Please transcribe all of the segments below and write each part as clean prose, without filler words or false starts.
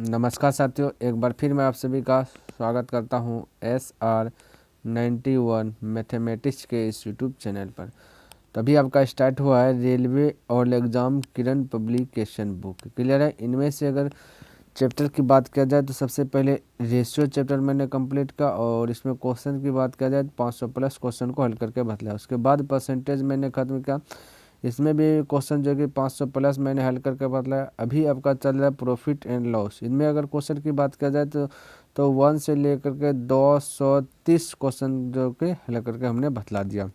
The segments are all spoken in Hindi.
नमस्कार साथियों, एक बार फिर मैं आप सभी का स्वागत करता हूं SR91 मैथमेटिक्स के इस यूट्यूब चैनल पर। तभी आपका स्टार्ट हुआ है रेलवे और एग्ज़ाम किरण पब्लिकेशन बुक। क्लियर है। इनमें से अगर चैप्टर की बात किया जाए तो सबसे पहले रेशियो चैप्टर मैंने कंप्लीट किया और इसमें क्वेश्चन की बात किया जाए तो 500 प्लस क्वेश्चन को हल करके बतलाया। उसके बाद परसेंटेज मैंने खत्म किया, इसमें भी क्वेश्चन जो कि 500 प्लस मैंने हल करके बतलाया। अभी आपका चल रहा है प्रॉफिट एंड लॉस। इनमें अगर क्वेश्चन की बात किया जाए तो 1 से लेकर के 230 क्वेश्चन जो कि हल करके हमने बतला दिया।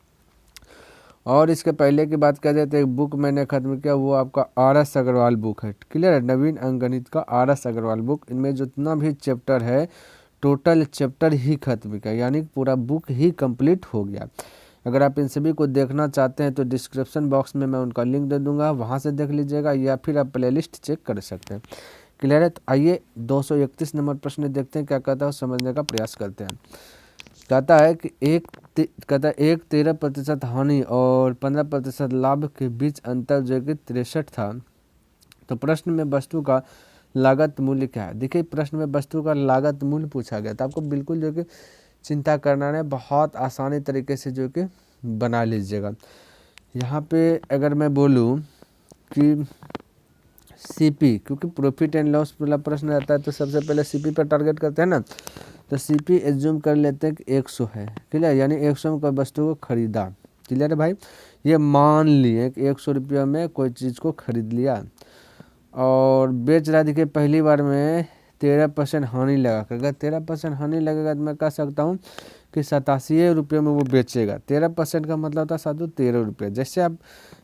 और इसके पहले की बात किया जाए तो एक बुक मैंने खत्म किया, वो आपका RS अग्रवाल बुक है। क्लियर है। नवीन अंकगणित का RS अग्रवाल बुक। इनमें जितना भी चैप्टर है टोटल चैप्टर ही खत्म किया, यानी पूरा बुक ही कंप्लीट हो गया। अगर आप इन सभी को देखना चाहते हैं तो डिस्क्रिप्शन बॉक्स में मैं उनका लिंक दे दूंगा, वहां से देख लीजिएगा या फिर आप प्लेलिस्ट चेक कर सकते हैं। क्लियर है। तो आइए 231 नंबर प्रश्न देखते हैं क्या कहता है, समझने का प्रयास करते हैं। कहता है कि एक 13% हानि और 15% लाभ के बीच अंतर जो कि 63 था। तो प्रश्न में वस्तु का लागत मूल्य क्या है। देखिए, प्रश्न में वस्तु का लागत मूल्य पूछा गया था। आपको बिल्कुल जो कि चिंता करना है, बहुत आसानी तरीके से जो कि बना लीजिएगा। यहाँ पे अगर मैं बोलूँ कि सीपी, क्योंकि प्रॉफिट एंड लॉस वाला प्रश्न रहता है तो सबसे पहले सीपी पर टारगेट करते हैं ना, तो सीपी एज्यूम कर लेते हैं कि 100 है। क्लियर, यानी 100 में कोई वस्तु को खरीदा। क्लियर है भाई, ये मान लिए कि 100 रुपया में कोई चीज़ को खरीद लिया और बेच रहा। देखिए, पहली बार में 13% हानि लगा। अगर 13% हानि लगेगा तो मैं कह सकता हूँ कि 87 रुपये में वो बेचेगा। 13% का मतलब होता है साधु 13 रुपये। जैसे आप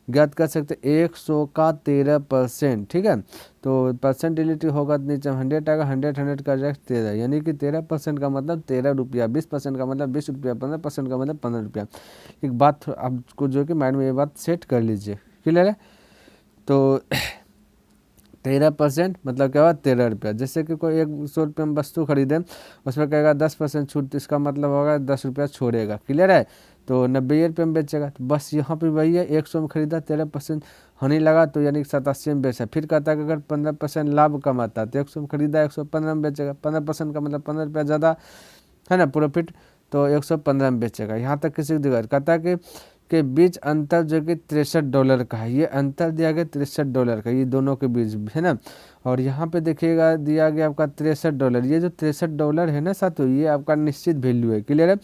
ज्ञात कर सकते 100 का 13%, ठीक है, तो परसेंटिलिटी होगा तो नीचे 100 आएगा, 100 का रेक्स 13, यानी कि 13% का मतलब 13 रुपया, 20% का मतलब 20 रुपया, 15% का मतलब 15 रुपया। एक बात आपको जो कि माइंड में ये बात सेट कर लीजिए। क्लियर है। तो 13% मतलब क्या हुआ 13 रुपया। जैसे कि कोई 100 रुपये में वस्तु खरीदे, उसमें कहेगा 10% छूट, तो इसका मतलब होगा 10 रुपया छोड़ेगा। क्लियर है। तो 90 रुपये में बेचेगा। तो बस यहाँ पे वही है, 100 में खरीदा, 13% हानि लगा तो यानी कि 87 में बेचा। फिर कहता है कि अगर 15% लाभ कमाता है तो 100 में खरीदा, 115 में बेचेगा। 15% का मतलब 15 रुपया ज़्यादा है ना प्रॉफिट, तो 115 में बेचेगा। यहाँ तक किसी दिक्कत। कहता है के बीच अंतर जो कि $63 का है। ये अंतर दिया गया $63 का, ये दोनों के बीच है ना। और यहाँ पे देखिएगा दिया गया आपका $63। ये जो $63 है ना साथियों, ये आपका निश्चित वैल्यू है। क्लियर है।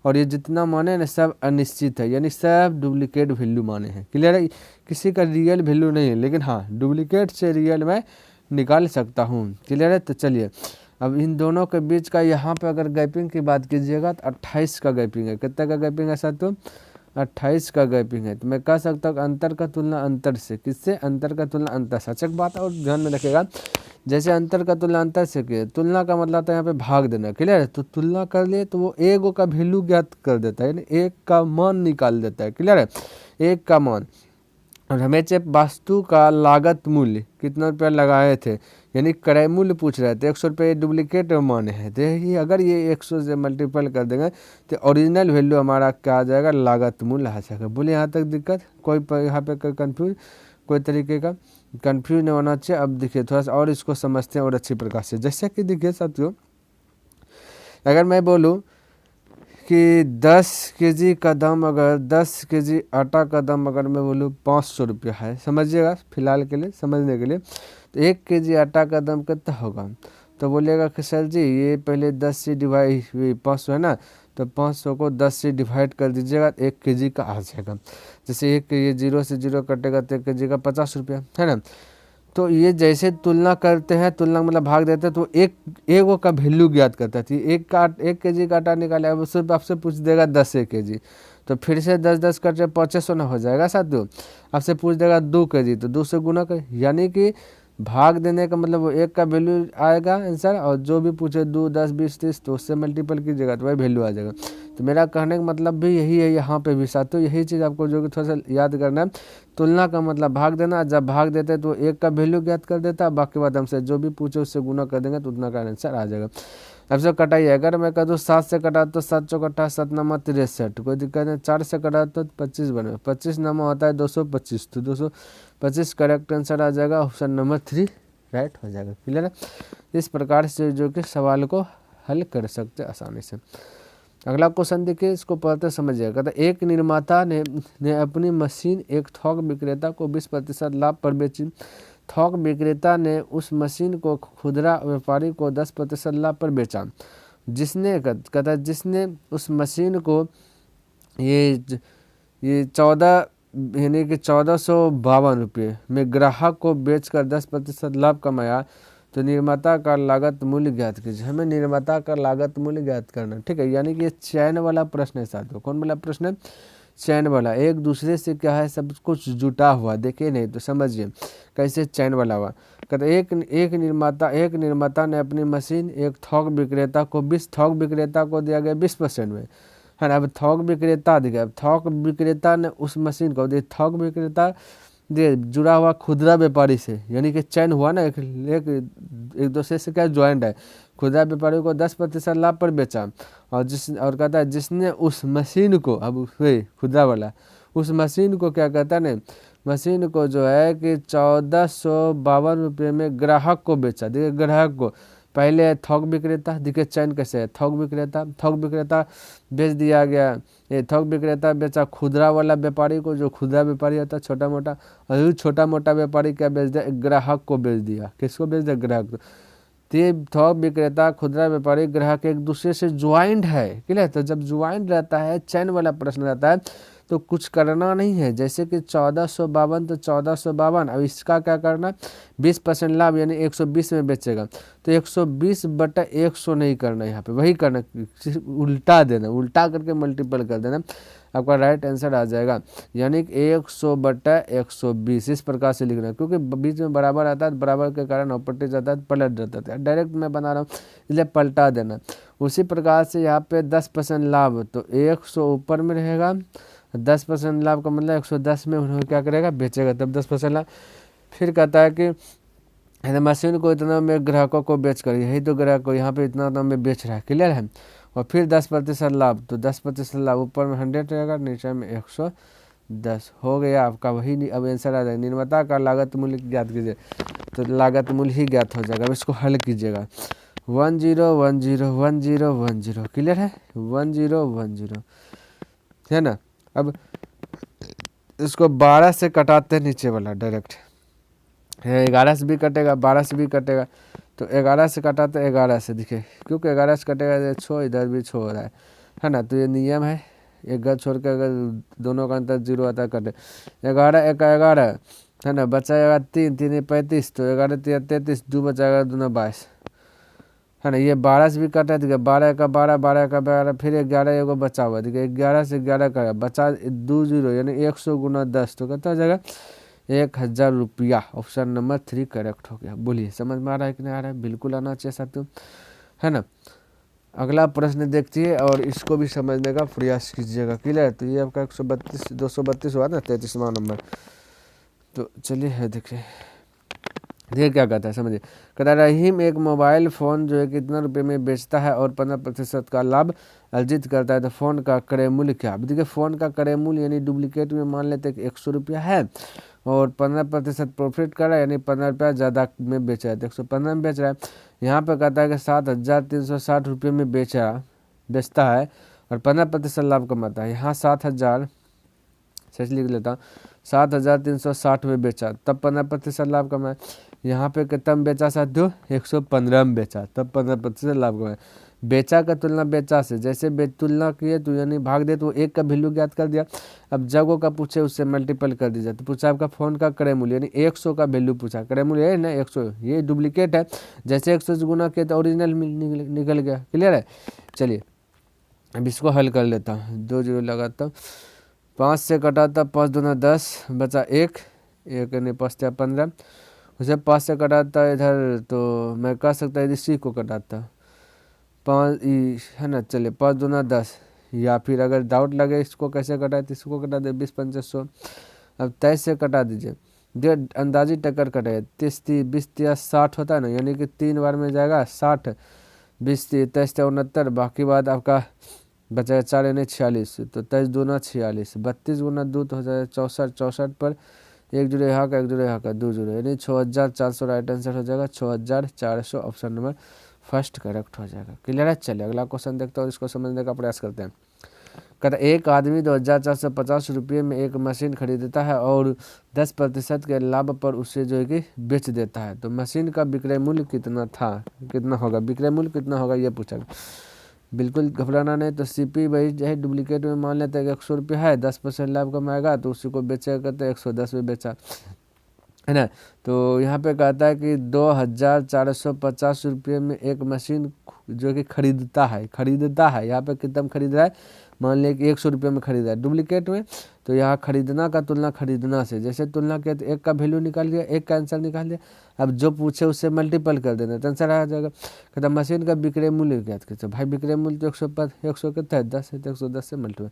और ये जितना माने ना सब अनिश्चित है, यानी सब डुप्लीकेट वैल्यू माने हैं। क्लियर है। किसी का रियल वैल्यू नहीं है, लेकिन हाँ डुप्लीकेट से रियल मैं निकाल सकता हूँ। क्लियर है। तो चलिए, अब इन दोनों के बीच का यहाँ पे अगर गैपिंग की बात कीजिएगा तो 28 का गैपिंग है। कितना का गैपिंग है साथियों, 28 का गैपिंग है। तो मैं कह सकता हूँ अंतर का तुलना अंतर से, किससे, अंतर का तुलना अंतर से। सचक बात है और ध्यान में रखेगा, जैसे अंतर का तुलना अंतर से किया, तुलना का मतलब था यहाँ पे भाग देना। क्लियर है। तो तुलना कर लिए तो वो एक का वैल्यू ज्ञात कर देता है, यानी एक का मान निकाल देता है। क्लियर है, एक का मान। और हमें चाहिए वस्तु का लागत मूल्य कितना रुपया लगाए थे, यानी क्रय मूल्य पूछ रहे थे। 100 रुपये डुप्लीकेट माने हैं, तो ये अगर ये 100 से मल्टीपल कर देंगे तो ओरिजिनल वैल्यू हमारा क्या आ जाएगा, लागत मूल्य आ जाएगा। बोले यहाँ तक दिक्कत कोई यहाँ पे कंफ्यूज, कोई तरीके का कंफ्यूज नहीं होना चाहिए। अब देखिए थोड़ा सा और इसको समझते हैं और अच्छी प्रकार से। जैसे कि देखिए साथियों, अगर मैं बोलूँ कि 10 केजी का दाम, अगर 10 केजी आटा का दाम अगर मैं बोलूँ 500 रुपया है, समझिएगा फिलहाल के लिए, समझने के लिए, तो 1 केजी आटा का दाम कितना होगा। तो बोलेगा कि सर जी ये पहले 10 से डिवाइड 500 है ना, तो 500 को 10 से डिवाइड कर दीजिएगा, 1 केजी का आ जाएगा। जैसे एक ये 0 से 0 कटेगा तो 1 केजी का 50 रुपया है ना। तो ये जैसे तुलना करते हैं, तुलना मतलब भाग देते हैं, तो एक वो का वैल्यू ज्ञात करता थी। 1 केजी का आटा निकाले, अब उससे आपसे पूछ देगा 10 केजी, तो फिर से 10 करके 2500 ना हो जाएगा साथियों। आपसे पूछ देगा 2 केजी, तो 2 से गुना कर, यानी कि भाग देने का मतलब वो एक का वैल्यू आएगा आंसर, और जो भी पूछे 2, 10, 20, 30 तो उससे मल्टीपल कीजिएगा तो वही वैल्यू आ जाएगा। तो मेरा कहने का मतलब भी यही है यहाँ पे भी साथियों, यही चीज़ आपको जो कि थोड़ा सा याद करना है। तुलना का मतलब भाग देना, जब भाग देते तो एक का वैल्यू ज्ञात कर देता है, बाकी बात हमसे जो भी पूछे उससे गुना कर देंगे तो उतना का आंसर आ जाएगा। अब से कटाइए, अगर मैं कह दूँ 7 से कटा तो 7 चौक 28, 7 नमा 63, कोई दिक्कत नहीं। 4 से कटा तो 25 बने, 25 नमा होता है 225, तो 225 करेक्ट आंसर आ जाएगा ऑप्शन नंबर 3 राइट हो जाएगा। क्लियर है। इस प्रकार से जो कि सवाल को हल कर सकते आसानी से। अगला क्वेश्चन देखिए, इसको पढ़ते समझिएगा। कहता एक निर्माता ने अपनी मशीन एक थोक विक्रेता को 20% लाभ पर बेची। थोक विक्रेता ने उस मशीन को खुदरा व्यापारी को 10% लाभ पर बेचा। जिसने उस मशीन को ये 14 यानी कि 1452 रुपये में ग्राहक को बेचकर 10% लाभ कमाया, तो निर्माता का लागत मूल्य ज्ञात कीजिए। हमें निर्माता का लागत मूल्य ज्ञात करना, ठीक है। यानी कि ये चैन वाला प्रश्न है साथियों। कौन वाला प्रश्न है? चैन वाला। एक दूसरे से क्या है, सब कुछ जुटा हुआ, देखिए नहीं तो समझिए कैसे चैन वाला हुआ। कहते एक निर्माता ने अपनी मशीन एक थोक विक्रेता को दिया गया 20% में, है ना। अब थोक विक्रेता दिया, थोक विक्रेता ने उस मशीन को दे, थोक विक्रेता दे जुड़ा हुआ खुदरा व्यापारी से, यानी कि चैन हुआ ना, एक दूसरे से क्या ज्वाइंट है। खुदरा व्यापारी को 10% लाभ पर बेचा, और कहता है जिसने उस मशीन को, अब खुदरा वाला उस मशीन को क्या कहता है ना, मशीन को जो है कि 1452 रुपये में ग्राहक को बेचा। देखिए ग्राहक को, पहले थोक विक्रेता, देखिए चैन कैसे है, थोक विक्रेता बेच दिया गया। ये थोक विक्रेता बेचा खुदरा वाला व्यापारी को, जो खुदरा व्यापारी होता है छोटा मोटा, और छोटा मोटा व्यापारी क्या बेच दिया, ग्राहक को बेच दिया। किसको बेच दिया? ग्राहक को। तो थोक विक्रेता खुदरा व्यापारी ग्राहक एक दूसरे से ज्वाइंट है। क्लियर। तो जब ज्वाइंट रहता है, चैन वाला प्रश्न रहता है, तो कुछ करना नहीं है। जैसे कि 1452 तो 1452, अब इसका क्या करना, 20% लाभ यानी 120 में बेचेगा, तो 120/100 नहीं करना, यहाँ पे वही करना, उल्टा देना, उल्टा करके मल्टीपल कर देना, आपका राइट आंसर आ जाएगा। यानी कि 100/120 इस प्रकार से लिखना, क्योंकि बीच में बराबर आता है, बराबर के कारण ऑपरेटिव जाता है, पलट जाता है। डायरेक्ट मैं बना रहा हूँ इसलिए पलटा देना। उसी प्रकार से यहाँ पे 10% लाभ, तो 100 ऊपर में रहेगा, 10% लाभ का मतलब 110 में उन्होंने क्या करेगा, बेचेगा, तब 10% लाभ। फिर कहता है कि मशीन को इतना में ग्राहकों को बेच कर, यही तो ग्राहक को यहाँ पे इतना दाम में बेच रहा है। क्लियर है। और फिर 10% लाभ, तो 10% लाभ ऊपर में 100 रहेगा, नीचे में 110 हो गया आपका। वही अब आंसर आ जाएगा। निर्माता का लागत मूल्य ज्ञात कीजिए, तो लागत मूल्य ही ज्ञात हो जाएगा। अब इसको हल कीजिएगा। 10101010। क्लियर है। 1010 है ना। अब इसको 12 से कटाते हैं, नीचे वाला डायरेक्ट 11 से भी कटेगा, 12 से भी कटेगा, तो 11 से कटाते 11 से, दिखे क्योंकि 11 से कटेगा, छो इधर भी छो हो रहा है ना। तो ये नियम है, एक घर छोड़ के अगर दोनों का अंतर 0 आता है, कटे 11 1 11 है ना, बचाएगा 3 3 35, तो 11 3 33, 2 बचाएगा 2 22, है ना। ये 12 से भी कटा है, देखिए 12 का 12 12 का 12, फिर 11 एगो बचा हुआ, देखिए 11 से 11 का बचा 2 0, यानी 100 × 10, तो कितना हो जाएगा 1000 रुपया। ऑप्शन नंबर 3 करेक्ट हो गया। बोलिए समझ में आ रहा है कि नहीं आ रहा है? बिल्कुल आना चाहिए साथियों, है ना। अगला प्रश्न देखिए और इसको भी समझने का प्रयास कीजिएगा। क्लियर। तो ये आपका 132 232 हुआ ना, 33वां नंबर। तो चलिए है देखिए क्या कहता है, समझिए। कहता है रहीम एक मोबाइल फ़ोन जो है कितना रुपए में बेचता है और 15% का लाभ अर्जित करता है, तो फ़ोन का क्रय मूल्य क्या? अब देखिए फ़ोन का क्रय मूल्य यानी डुप्लीकेट में मान लेते हैं कि 100 रुपया है, और 15% प्रॉफिट कर रहा है, यानी 15 रुपया ज़्यादा में बेच रहा है, तो 115 में बेच रहा है। यहाँ पर कहता है कि 7360 रुपये में बेचता है और 15% लाभ कमाता है। यहाँ 7000 सच लिख लेता हूँ, 7360 में बेचा, तब 15% लाभ कमाए। यहाँ पे कितना में बेचा साथियों? 115 में बेचा, तब 15% लाभ कमाए। बेचा का तुलना बेचा से, जैसे तुलना किए तो यानी भाग दे, तो 1 का वैल्यू ज्ञात कर दिया। अब जगह का पूछे उससे मल्टीपल कर दीजिए, तो पूछा आपका फ़ोन का क्रय मूल्य, यानी 100 का वैल्यू पूछा। क्रय मूल्य है ना 100, ये डुप्लीकेट है, जैसे 100 से गुना किया तो ओरिजिनल निकल गया। क्लियर है। चलिए अब इसको हल कर लेता हूँ, 2 0 लगाता हूँ, 5 से कटाता 5 दूना 10, बचा 1 यानी 5 या 15, उसे 5 से कटाता इधर, तो मैं कह सकता है इसी को कटाता 5 है ना। चलिए 5 दूना 10, या फिर अगर डाउट लगे इसको कैसे कटाए तो इसको कटा दे 20 5 100। अब 23 से कटा दीजिए, डेढ़ अंदाजी टक्कर कटे 30 20 60 होता है ना, यानी कि 3 बार में जाएगा 60 20 23 69, बाकी बाद आपका बचाएगा 4 यानी 46, तो 23 दूना 46, 32 गुना 2 तो हो जाएगा 64, 64 पर एक जुड़े यहाँ का, एक जुड़े यहाँ का, 2 जुड़े, यानी 6400 राइट आंसर हो जाएगा। 6400 ऑप्शन नंबर फर्स्ट करेक्ट हो जाएगा। क्लियर है। चलिए अगला क्वेश्चन देखते हैं और इसको समझने का प्रयास करते हैं। कहता एक आदमी 2450 रुपये में एक मशीन खरीदता है और 10% के लाभ पर उसे जो है कि बेच देता है, तो मशीन का विक्रय मूल्य कितना था, कितना होगा, विक्रय मूल्य कितना होगा ये पूछा। बिल्कुल घबराना नहीं। तो सीपी वही है, डुप्लीकेट में मान लेते हैं कि 100 रुपये है, 10% लाभ कमाएगा तो उसी को बेचेगा, कहते हैं 110 में बेचा, है ना। तो यहाँ पे कहता है कि 2450 रुपये में एक मशीन जो कि खरीदता है, यहाँ पे कितना खरीद रहा है, मान लिया कि 100 रुपये में खरीदा है डुप्लीकेट में। तो यहाँ खरीदना का तुलना खरीदना से, जैसे तुलना किया तो एक का वैल्यू निकाल लिया, एक का आंसर निकाल लिया, अब जो पूछे उससे मल्टीपल कर देना तो आंसर आ जाएगा। कहता मशीन का विक्रय मूल्य ज्ञात कीजिए। भाई विक्रय मूल्य तो 100 कितना है, 10 है, तो 110 से मल्टीपल।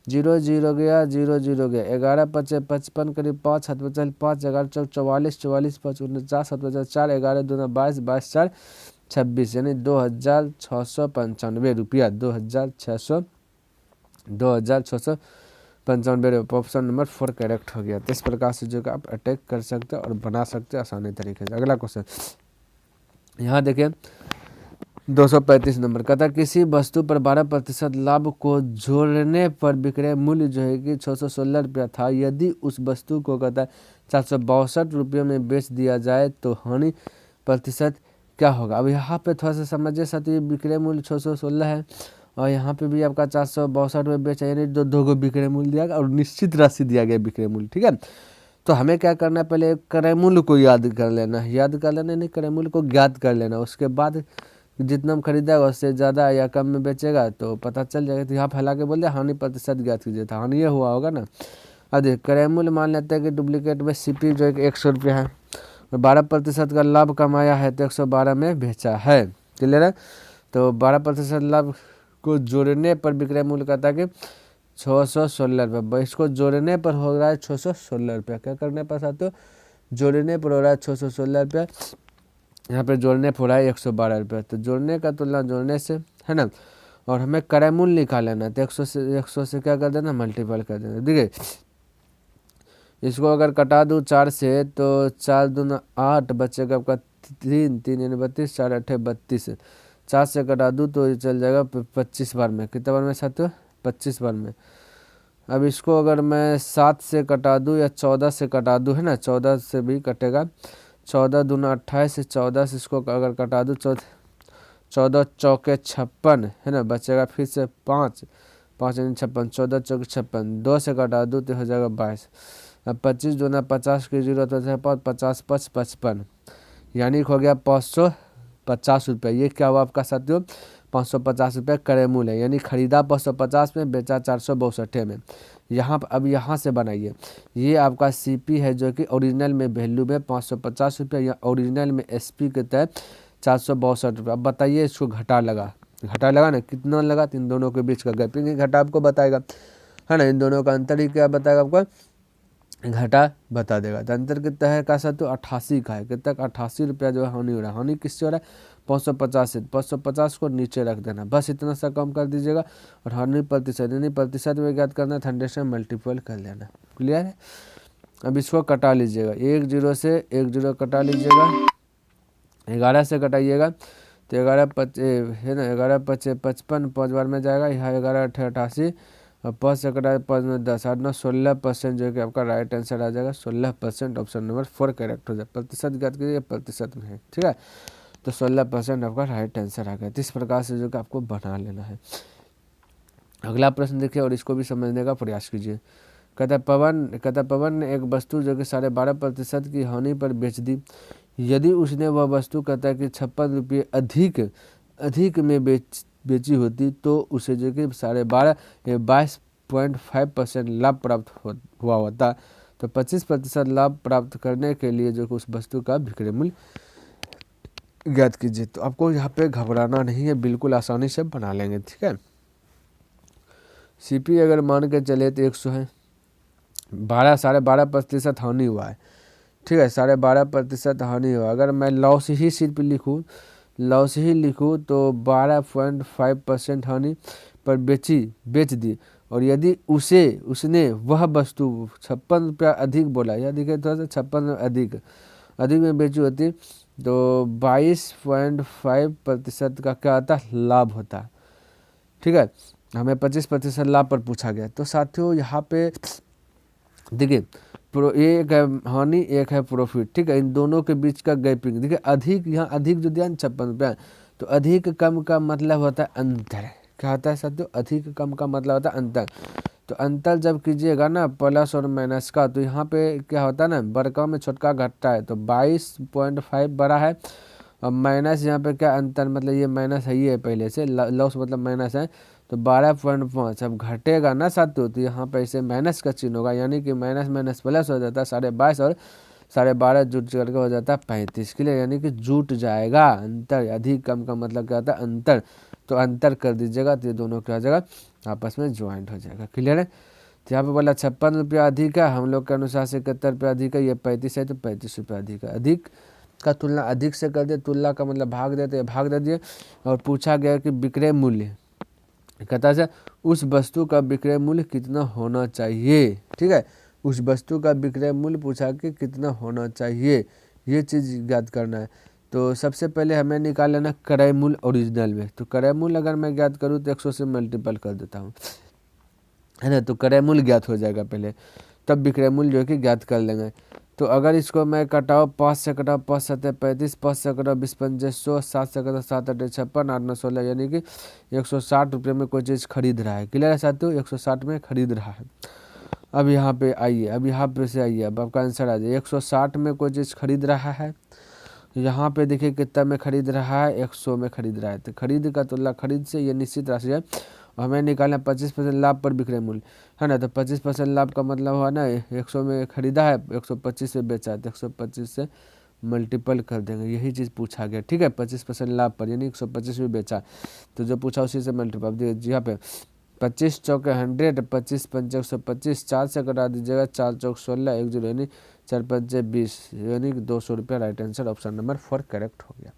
0 0 गया, 0 0 गया, 11 5 55 करीब 5 हाथ बचा 5, 11 44 44 5 49 हाथ बचा 4, 11 2 22 22 4 26, यानी 2695 रुपया, 2695 रुपये। ऑप्शन नंबर 4 करेक्ट हो गया। तो इस प्रकार से जो आप अटैक कर सकते हैं और बना सकते हैं आसानी तरीके से। अगला क्वेश्चन यहाँ देखिए 235 नंबर, कहता किसी वस्तु पर 12% लाभ को जोड़ने पर विक्रय मूल्य जो है कि 616 रुपया था, यदि उस वस्तु को कहता 462 रुपये में बेच दिया जाए तो हानि प्रतिशत क्या होगा। अब यहाँ पे थोड़ा सा समझिए साथी, विक्रय मूल्य 616 है और यहाँ पे भी आपका 462 में बेचा, यानी दो को विक्रय मूल्य दिया गया और निश्चित राशि दिया गया विक्रय मूल्य, ठीक है। तो हमें क्या करना है, पहले क्रय मूल्य को याद कर लेना, नहीं क्रय मूल्य को ज्ञात कर लेना, उसके बाद जितना हम खरीदेगा उससे ज़्यादा या कम में बेचेगा तो पता चल जाएगा। तो यहाँ फैला के बोल दिया हानि प्रतिशत ज्ञात कीजिए, था हानि ये हुआ होगा ना। अब देख क्रय मूल्य मान लेते हैं कि डुप्लीकेट में सीपी जो है 100 रुपया है और 12% का लाभ कमाया है तो 112 में बेचा है। क्लियर है। तो 12% लाभ को जोड़ने पर विक्रय मूल्य कहता है कि 616 रुपये, इसको जोड़ने पर हो रहा है 616 रुपया। क्या करने पर साथियों, जोड़ने पर हो रहा है 616 रुपया, यहाँ पे जोड़ने पर हो रहा है 112 रुपये। तो जोड़ने का तुलना जोड़ने से, है ना, और हमें क्रय मूल्य निकालना है तो 100 से क्या कर देना, मल्टीपल कर देना। देखिए इसको अगर कटा दूँ 4 से तो 4 दूना 8 बचेगा आपका 3 3 यानी 32, 4 8 32, 4 से कटा दूँ तो ये चल जाएगा 25 बार में, कितने बार में साथियों, 25 बार में। अब इसको अगर मैं 7 से कटा दूँ या 14 से कटा दूँ, है ना, 14 से भी कटेगा, 14 दूना 28, 14 से इसको अगर कटा दूँ 14 चौके 56, है ना, बचेगा फिर से 5 5 यानी 56, 14 चौके 56, 2 से कटा दूँ तो हो जाएगा 22। अब 25 दूना 50 की जरूरत है, 50 5 55, यानी हो गया 550 रुपये। ये क्या हुआ आपका साथियों, 550 रुपये क्रय मूल्य है, यानी खरीदा 550 में, बेचा 462 में। यहाँ अब यहाँ से बनाइए, ये आपका सीपी है जो कि ओरिजिनल में वैल्यू में 550 रुपये या ओरिजिनल में एसपी के तहत 462 रुपये। अब बताइए इसको घटा लगा ना, कितना लगा, इन दोनों के बीच का गैपिंग घटा आपको बताएगा, है ना, इन दोनों का अंतर ही क्या बताएगा आपको, घटा बता देगा। तो अंतर कितना है का साथ, तो 88 का है, कितना 88 रुपया जो है हानि हो रहा है। हानि किससे हो रहा है, 550 से, 550 को नीचे रख देना, बस इतना सा कम कर दीजिएगा। और हानि प्रतिशत, यानी प्रतिशत में ज्ञात करना है, 100 से मल्टीपल कर लेना। क्लियर है। अब इसको कटा लीजिएगा, 1 0 से 1 0 कटा लीजिएगा, 11 से कटाइएगा तो 11 5 है ना, 11 5 55, 5 बार में जाएगा, यहाँ 11 8 88 और 5 से कटा 5 में 10 8 9 16% जो कि आपका राइट आंसर आ जाएगा। 16% ऑप्शन नंबर 4 करेक्ट हो जाए। प्रतिशत ज्ञात कीजिए, प्रतिशत में है, ठीक है। तो 16% आपका राइट आंसर आ गया। तो इस प्रकार से जो कि आपको बना लेना है। अगला प्रश्न देखिए और इसको भी समझने का प्रयास कीजिए। कहता पवन ने एक वस्तु जो कि 12.5% की हानि पर बेच दी, यदि उसने वह वस्तु कहता है कि 56 रुपये अधिक में बेची होती तो उसे जो कि 12.5 या 22.5% लाभ प्राप्त हुआ होता। तो 25% लाभ प्राप्त करने के लिए जो कि उस वस्तु का विक्रय मूल्य ज्ञात कीजिए। तो आपको यहाँ पे घबराना नहीं है, बिल्कुल आसानी से बना लेंगे, ठीक है। सीपी अगर मान के चले तो 100 है, 12.5% हानि हुआ है, ठीक है, 12.5% हानि हुआ। अगर मैं लॉस ही सिर्फ लिखूँ तो 12.5% हानि पर बेच दी और यदि उसने वह वस्तु 56 रुपया अधिक बोला, या देखिए थोड़ा सा 56 अधिक में बेची होती तो 22.5% का क्या आता लाभ होता। ठीक है, हमें 25% लाभ पर पूछा गया। तो साथियों यहाँ पे देखिए एक है हानि, एक है प्रॉफिट। ठीक है, इन दोनों के बीच का गैपिंग देखिए। अधिक, यहाँ अधिक जो दिया 56 रुपया, तो अधिक कम का मतलब होता है अंतर। क्या होता है साथियों? अधिक कम का मतलब होता है अंतर। तो अंतर जब कीजिएगा ना प्लस और माइनस का, तो यहाँ पे क्या होता है ना, बड़का में छोटका घटता है। तो 22.5 बड़ा है, और माइनस यहाँ पे क्या अंतर, मतलब ये माइनस है, ये पहले से लॉस मतलब माइनस है, तो 12.5 अब घटेगा ना साथियों, तो यहाँ पे ऐसे माइनस का चिन्ह होगा, यानी कि माइनस माइनस प्लस हो जाता है 22.5 और 12.5 जुट करके हो जाता है 35 के लिए, यानी कि जुट जाएगा अंतर। अधिक कम का मतलब क्या होता है अंतर, तो अंतर कर दीजिएगा, तो ये दोनों क्या हो जाएगा आपस में ज्वाइंट हो जाएगा। क्लियर है? तो यहाँ पे बोला 56 रुपया अधिक है, हम लोग के अनुसार से 71 रुपया अधिक है, ये 35 है तो 35 रुपया अधिक है। अधिक का तुलना अधिक से कर दे, तुलना का मतलब भाग देते, भाग दे दिए। और पूछा गया कि विक्रय मूल्य, कहता है उस वस्तु का विक्रय मूल्य कितना होना चाहिए। ठीक है, उस वस्तु का विक्रय मूल्य पूछा कि कितना होना चाहिए, ये चीज़ ज्ञात करना है। तो सबसे पहले हमें निकाल लेना क्रय मूल्य ओरिजिनल में। तो क्रय मूल्य अगर मैं ज्ञात करूँ तो 100 से मल्टीपल कर देता हूँ, है ना, तो क्रय मूल्य ज्ञात हो जाएगा पहले, तब विक्रय मूल्य जो है कि ज्ञात कर लेंगे। तो अगर इसको मैं कटाओ 5 से कटाओ 5 7 35, 5 से कटाओ 20 5 100, 7 से कटाओ 7 8 56, 8 9 16, यानी कि 160 रुपये में कोई चीज़ खरीद रहा है। क्लियर है साथियों? 160 में खरीद रहा है। अब यहाँ पे आइए, अब यहाँ पे से आइए, अब आपका आंसर आ जाए। 160 में कोई चीज़ खरीद रहा है, यहाँ पे देखिए कितना में खरीद रहा है, 100 में खरीद रहा है। तो खरीद का तुलना खरीद से, ये निश्चित राशि है। हमें निकालना 25% लाभ पर विक्रय मूल्य, है ना। तो 25% लाभ का मतलब हुआ ना 100 में खरीदा है, 125 में बेचा है, तो 125 से मल्टीपल कर देंगे, यही चीज़ पूछा गया। ठीक है, 25% लाभ पर, यानी 125 में बेचा, तो जो पूछा उसी से मल्टीपल। जी यहाँ पे 25 चौके 100, 25 पंचे 125, 4 से कटा दीजिएगा, 4 चौक 16, 1 0 यानी 4 पंचे 20, यानी 200 रुपया। Right answer option number 4 correct हो गया।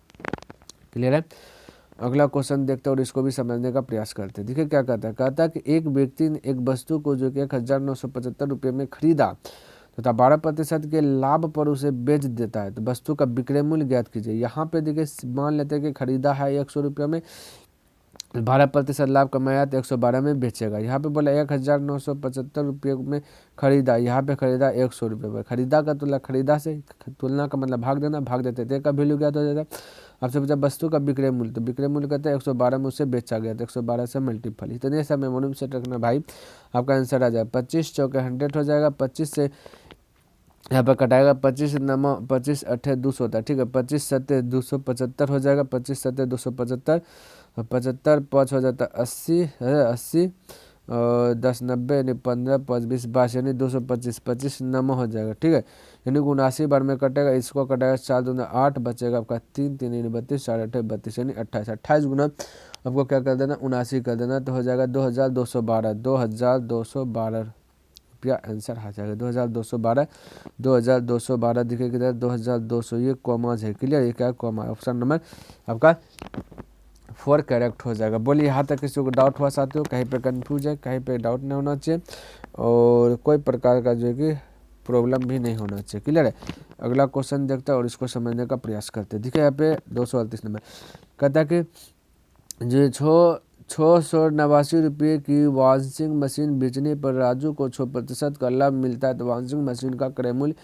क्लियर है? अगला क्वेश्चन देखते हैं और इसको भी समझने का प्रयास करते हैं। देखिए क्या कहता है, कहता है कि एक व्यक्ति ने एक वस्तु को जो कि 1975 रुपये में खरीदा तथा 12% के लाभ पर उसे बेच देता है, तो वस्तु का विक्रय मूल्य ज्ञात कीजिए। यहाँ पे देखिए मान लेते हैं कि खरीदा है 100 रुपये में, 12% लाभ कमाया तो 112 में बेचेगा। यहाँ पे बोला 1975 रुपये में खरीदा, यहाँ पे खरीदा 100 रुपये में। खरीदा का तुलना खरीदा से, तुलना का मतलब भाग देना, भाग देते थे का वैल्यू ज्ञात हो जाता है। आपसे पूछा वस्तु का विक्रय मूल्य, तो विक्रय मूल्य कहते हैं 112 में उससे बेचा गया, तो 112 से मल्टीपल। इतने सा मेमोरी में सेट रखना भाई, आपका आंसर आ जाएगा। 25 चौके 100 हो जाएगा, 25 से यहाँ पर कटाएगा, 25 नमा 25 8 200 होता है। ठीक है, 25 7 275 हो जाएगा, 25 7 275, 75 5 हो जाता है 80, 80 और 10 90 यानी 15 5 20 22 यानी 225, 25 नमा हो जाएगा। ठीक है, यानी 79 बार में कटेगा, इसको कटेगा 4 दूना 8, बचेगा आपका 3 3 यानी 32, 4 8 32 यानी 28, 28 गुना आपको क्या कर देना 79 कर देना, तो हो जाएगा 2212, 2212 रुपया आंसर आ जाएगा। 2212, 2212 दिखे किधर 2200, ये कॉमाज है। क्लियर? ये क्या कॉमा, ऑप्शन नंबर आपका 4 करेक्ट हो जाएगा। बोलिए यहाँ तक किसी को डाउट हुआ साथियों? कहीं पे कंफ्यूज है, कहीं पे डाउट नहीं होना चाहिए और कोई प्रकार का जो है कि प्रॉब्लम भी नहीं होना चाहिए। क्लियर है? अगला क्वेश्चन देखते हैं और इसको समझने का प्रयास करते हैं। देखिए यहाँ पे 238 नंबर कहता है कि जो 689 रुपये की वॉशिंग मशीन बेचने पर राजू को 6% का लाभ मिलता है, तो वॉशिंग मशीन का क्रय मूल्य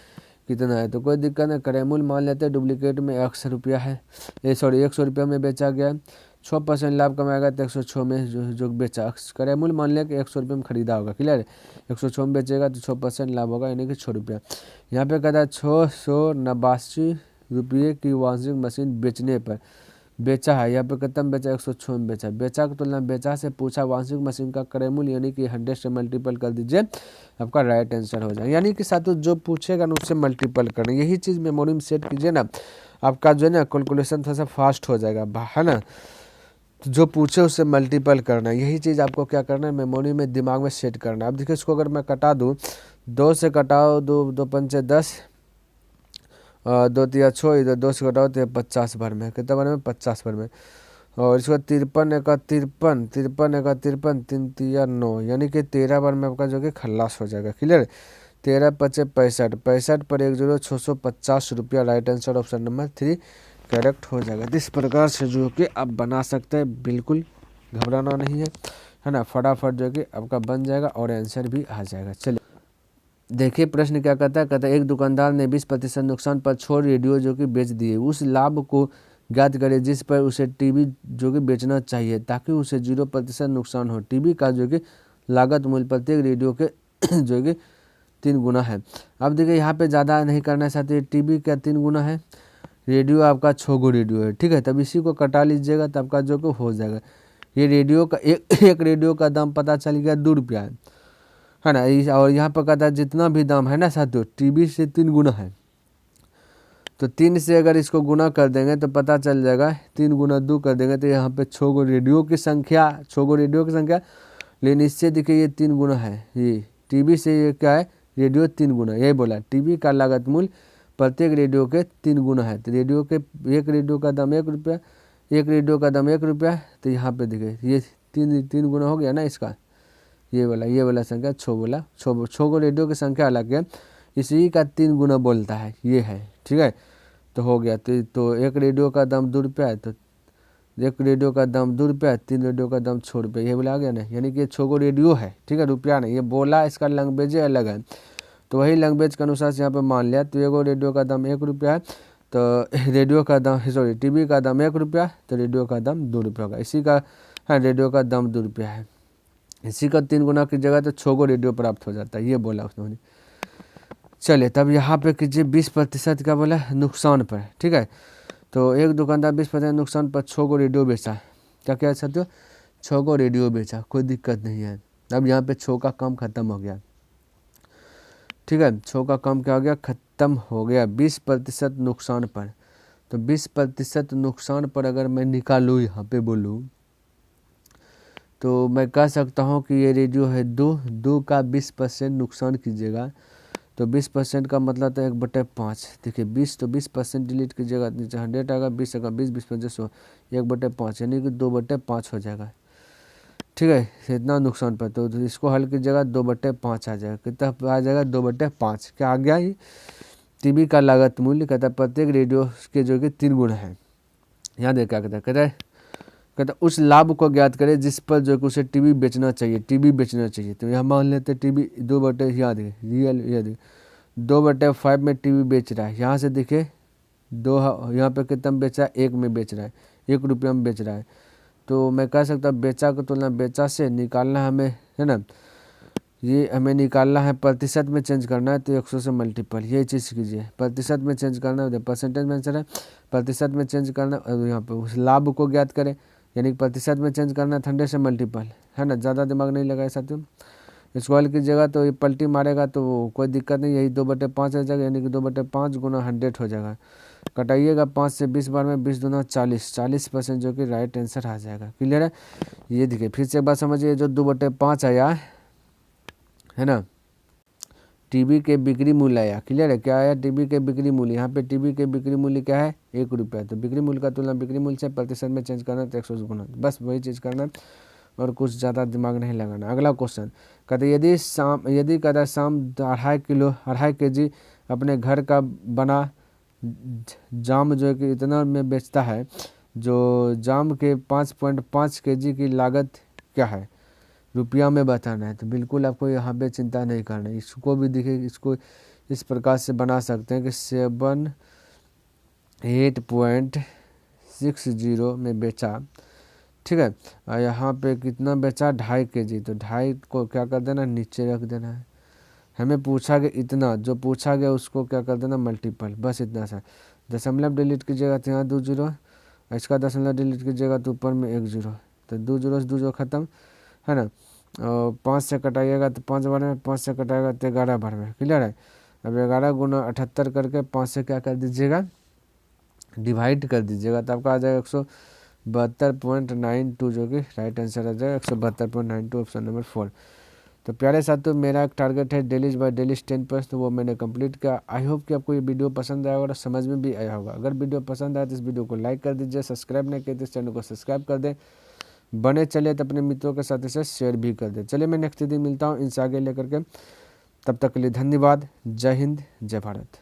कितना है? तो कोई दिक्कत नहीं, क्रय मूल्य मान लेते हैं डुप्लीकेट में 100 रुपया है, 100 रुपया में बेचा गया, 6% लाभ कमाएगा तो 106 में जो बेचा। क्रय मूल्य मान लिया कि 100 रुपये में खरीदा होगा। क्लियर है? 106 में बेचेगा तो 6% लाभ होगा, यानी कि 6 रुपया। यहाँ पे कहता है 689 रुपये की वॉशिंग मशीन बेचने पर बेचा है, यहाँ पे कितना बेचा 106 में बेचा। बेचा की तुलना बेचा से पूछा वॉशिंग मशीन का क्रय मूल्य, यानी कि 100 से मल्टीपल कर दीजिए, आपका राइट आंसर हो जाएगा। यानी कि साथियों जो पूछेगा ना उससे मल्टीपल करना, यही चीज़ मेमोरी में सेट कीजिए ना, आपका जो है ना कैलकुलेशन थोड़ा सा फास्ट हो जाएगा, है ना। तो जो पूछे उससे मल्टीपल करना, यही चीज़ आपको क्या करना है मेमोरी में दिमाग में सेट करना। अब देखिए इसको अगर मैं कटा दूँ, 2 से कटाओ 2 पंचे 10, 2 तिया 6, इधर 2 से घटाओ तो 50 भर में, कितना भर में 50 भर में, और इसको 53 एका 53, 53 एका 53, 3 तिया 9, यानी कि 13 बार में आपका जो कि खल्लास हो जाएगा। क्लियर। 13 पचे 65, 65 पर 1 जीरो 650 रुपया। Right answer option number 3 correct हो जाएगा। इस प्रकार से जो कि आप बना सकते हैं, बिल्कुल घबराना नहीं है ना, फटाफट जो कि आपका बन जाएगा और आंसर भी आ जाएगा। चलिए देखिए प्रश्न क्या कहता है, कहता है एक दुकानदार ने 20% नुकसान पर छोड़ रेडियो जो कि बेच दिए, उस लाभ को ज्ञात करें जिस पर उसे टीवी जो कि बेचना चाहिए ताकि उसे 0% नुकसान हो। टीवी का जो कि लागत मूल्य प्रत्येक रेडियो के जो कि 3 गुना है। अब देखिए यहाँ पे ज़्यादा नहीं करना चाहते, टीवी का 3 गुना है, रेडियो आपका 6 गो रेडियो है, ठीक है। तब इसी को कटा लीजिएगा तब का जो कि हो जाएगा। ये रेडियो का एक रेडियो का दाम पता चल गया 2 रुपया है ना। और यहाँ पर कहता है जितना भी दाम है ना साथियों, टीवी से 3 गुना है, तो 3 से अगर इसको गुना कर देंगे तो पता चल जाएगा, 3 गुना 2 कर देंगे तो यहाँ पे 6 गो रेडियो की संख्या, 6 गो रेडियो की संख्या। लेकिन इससे देखिए ये 3 गुना है, ये टीवी से ये क्या है, रेडियो 3 गुना, यही बोला टीवी का लागत मूल्य प्रत्येक रेडियो के 3 गुना है। तो रेडियो के एक रेडियो का दाम 1 रुपया, एक रेडियो का दाम 1 रुपया, तो यहाँ पे देखिए ये 3 गुना हो गया ना इसका, ये वाला संख्या 6 बोला, 6 गो रेडियो की संख्या अलग है, इसी का 3 गुना बोलता है, ये है, ठीक है। तो हो गया, तो एक रेडियो का दाम 2 रुपया है, तो एक रेडियो का दाम 2 रुपया, 3 रेडियो का दाम 6 रुपये, ये बोला आ गया ना, यानी कि 6 गो रेडियो है, ठीक है, रुपया नहीं, ये बोला इसका लैंग्वेज अलग है, तो वही लैंग्वेज के अनुसार से यहाँ पे मान लिया। तो एगो रेडियो का दाम 1 रुपया है, तो रेडियो का दाम सॉरी टीवी का दाम 1 रुपया, तो रेडियो का दाम 2 रुपया होगा, इसी का हाँ रेडियो का दाम 2 रुपया है, इसी का 3 गुना की जगह तो 6 गो रेडियो प्राप्त हो जाता है, ये बोला उन्होंने। चलिए तब यहाँ पे कीजिए 20% का बोला नुकसान पर, ठीक है। तो एक दुकानदार 20% नुकसान पर 6 गो रेडियो बेचा, क्या कह सकते हो, 6 गो रेडियो बेचा, कोई दिक्कत नहीं है। अब यहाँ पे 6 का काम खत्म हो गया, ठीक है, 6 का काम क्या हो गया, खत्म हो गया। 20% नुकसान पर, तो 20% नुकसान पर अगर मैं निकालूँ यहाँ पे बोलूँ तो मैं कह सकता हूँ कि ये रेडियो है 2 का 20% नुकसान कीजिएगा, तो 20% का मतलब तो 1/5, देखिए 20 तो 20% डिलीट कीजिएगा, नीचे 100 आएगा, 20 आएगा, 20 20 100, 1/5 यानी कि 2/5 हो जाएगा, ठीक है। इतना नुकसान पर, तो इसको हल कीजिएगा 2/5 आ जाएगा, कितना आ जाएगा 2/5, क्या आ गया, ये टीवी का लागत मूल्य कहता है प्रत्येक रेडियो के जो कि 3 गुना है। यहाँ देख क्या कहता है उस लाभ को ज्ञात करें जिस पर जो कि उसे टीवी बेचना चाहिए, टीवी बेचना चाहिए। तो यहाँ मान लेते टीवी 2/, याद है रियल, याद 2/5 में टीवी बेच रहा है, यहाँ से देखिए 2, यहाँ पे कितना में बेचा, 1 में बेच रहा है, 1 रुपया में बेच रहा है। तो मैं कह सकता हूँ बेचा की तुलना बेचा से निकालना हमें है ना, ये हमें निकालना है, प्रतिशत में चेंज करना है, तो 100 से मल्टीपल, ये चीज़ कीजिए, प्रतिशत में चेंज करना है, परसेंटेज में आंसर है, प्रतिशत में चेंज करना, और यहाँ पे उस लाभ को ज्ञात करें, यानी प्रतिशत में चेंज करना है 100 से मल्टीपल, है ना, ज़्यादा दिमाग नहीं लगाए साथियों। इसको हल की जगह तो ये पलटी मारेगा तो कोई दिक्कत नहीं, यही 2/5 आ जाएगा, यानी कि 2/5 गुना 100 हो जाएगा। कटाइएगा 5 से 20 बार में 20 दूना 40, 40% जो कि राइट आंसर आ जाएगा। क्लियर है, ये देखिए फिर से एक बात समझिए, जो 2/5 आया है ना, टीवी के बिक्री मूल्य आया, क्लियर है, क्या आया, टीवी के बिक्री मूल्य, यहाँ पे टीवी के बिक्री मूल्य क्या है 1 रुपया, तो बिक्री मूल्य का तुलना बिक्री मूल्य से प्रतिशत में चेंज करना तो 100 गुना, बस वही चीज़ करना और कुछ ज़्यादा दिमाग नहीं लगाना। अगला क्वेश्चन कहते यदि कहता शाम 2.5 kg अपने घर का बना जाम जो कि इतना में बेचता है, जो जाम के 5.5 kg की लागत क्या है, रुपया में बताना है। तो बिल्कुल आपको यहाँ पे चिंता नहीं करना है, इसको भी देखिए, इसको इस प्रकार से बना सकते हैं कि 78.60 में बेचा, ठीक है, और यहाँ पे कितना बेचा 2.5 kg, तो 2.5 को क्या कर देना नीचे रख देना है, हमें पूछा गया इतना, जो पूछा गया उसको क्या कर देना मल्टीपल, बस इतना सा। दशमलव डिलीट कीजिएगा तो यहाँ 2 जीरो, इसका दशमलव डिलीट कीजिएगा तो ऊपर में 1 जीरो, तो 2 जीरो से 2 जीरो खत्म, है ना। और 5 से कटाइएगा तो 5 बार में, 5 से कटाएगा तो 11 बार में, क्लियर है। अब 11 गुना 78 करके 5 से क्या कर दीजिएगा डिवाइड कर दीजिएगा, तो आपका आ जाएगा 172.92 जो कि राइट आंसर आ जाएगा 172.92, ऑप्शन नंबर 4। तो प्यारे साथियों, मेरा एक टारगेट है डेलीज बाय डेलीज 10%, तो वो मैंने कंप्लीट किया। आई होप कि आपको ये वीडियो पसंद आया और समझ में भी आया होगा। अगर वीडियो पसंद आया तो इस वीडियो को लाइक कर दीजिए, सब्सक्राइब नहीं किया तो इस चैनल को सब्सक्राइब कर दें, बने चले तो अपने मित्रों के साथ इसे शेयर भी कर दें। चलिए मैं नेक्स्ट दिन मिलता हूँ इनसे आगे लेकर के, तब तक के लिए धन्यवाद। जय हिंद, जय भारत।